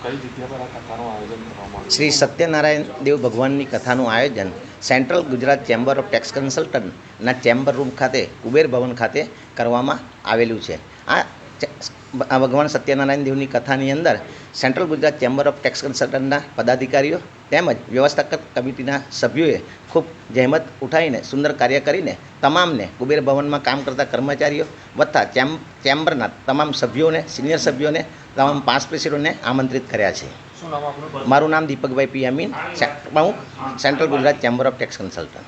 કઈ જગ્યા પર આ કથાનું આયોજન કરવામાં આવ્યું? શ્રી સત્યનારાયણ દેવ ભગવાનની કથાનું આયોજન central Gujarat chamber of tax કન્સલ્ટન્ટના ચેમ્બર રૂમ ખાતે કુબેર ભવન ખાતે કરવામાં આવેલું છે. આ ભગવાન સત્યનારાયણ દેવની કથાની અંદર central Gujarat chamber of tax કન્સલ્ટન્ટના પદાધિકારીઓ તેમજ વ્યવસ્થાપક કમિટીના સભ્યોએ ખૂબ જહેમત ઉઠાવીને સુંદર કાર્ય કરીને તમામને કુબેર ભવનમાં કામ કરતા કર્મચારીઓ વત્તા ચેમ્બરના તમામ સભ્યોને, સિનિયર સભ્યોને, તમામ પાસ પ્રેસિડેન્ટને આમંત્રિત કર્યા છે. શું નામ આપનું? મારું નામ દીપકભાઈ પી અમીન, પ્રમુખ central Gujarat chamber of tax consultant.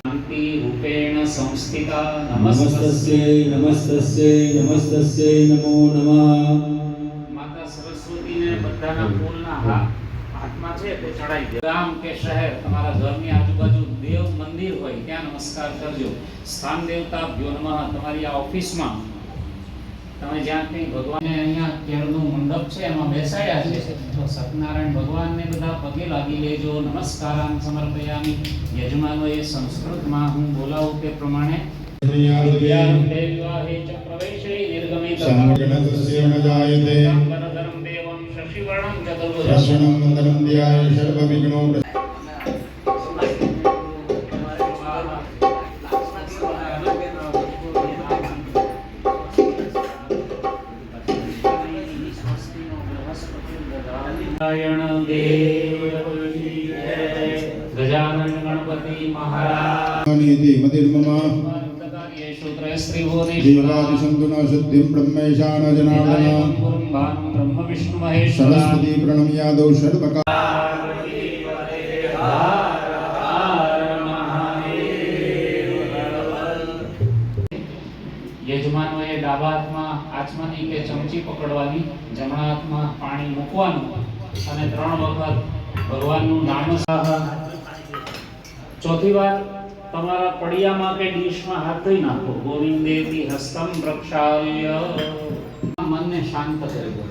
शांति रूपेण संस्थिता नमस्तस्यै नमस्तस्यै नमस्तस्यै नमो नमः. माता सरस्वती ने बधाना फूलना हाथમાં છે તે ચડાઈ દે. ગામ કે શહેર તમારા ઘરની આજુબાજુ દેવ મંદિર હોય ત્યાં નમસ્કાર કરજો. સ્થાન દેવતાભ્યો નમઃ. તમારી આ ઓફિસમાં તમે જ્યાં કંઈ ભગવાનને અહીંયા કેળનું મંડપ છે એમાં બેસાડ્યા છે તો સત્યનારાયણ ભગવાનને બધા પગે લાગી લેજો. નમસ્કારાન સમર્પયામિ. યજમાનોએ સંસ્કૃતમાં હું બોલાવું તે પ્રમાણે વિવાહે ચ પ્રવેશે નિર્ગમિત સંગણતસ્ય ન જાયતે વરદરમ દેવમ શશિવર્ણમ ચતુર્ભુજમ દર્શનમ મંદરમ ધ્યાય સર્વવિઘ્નો નારાયણ દેવ ગજાનન ગણપતિ મહારાજ નીતિ મતિર્મમ કાર્યેષુ ત્રયસ્ત્રીભુવનેશ્વર જીવરાજસંતુના શુદ્ધિમ બ્રહ્મૈશાન જનાર્દન બ્રહ્મ વિષ્ણુ મહેશ્વર સરસ્વતી પ્રણમ્યાદૌ સર્વકા યજમાનોએ ડાબા હાથમાં આચમની કે ચમચી પકડવાની, જમણા હાથમાં પાણી મૂકવાનું અને 3 વખત ભગવાનનું નામ સાહ. ચોથી વાર તમારા પડિયામાં કે ડીશમાં હાથ ધોઈ નાખો. ગોવિંદેતિ હસ્તમ પ્રક્ષાલ્ય. મનને શાંત કરી દો,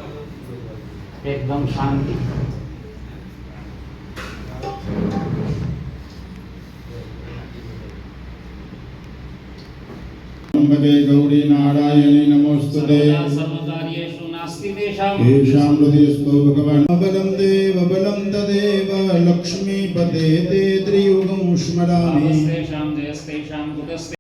એકદમ શાંતિ. નમસ્તે ગૌરી નારાયણી નમોસ્તુતે સર્વકાર્યેષુ નાસ્તિ તેષાં येषां हृदयस्थो भगवान् बलं देव बलं तदेव लक्ष्मीपते ते त्रियुगं स्मरामि. तेषां जयस्तेषां कुतस्ते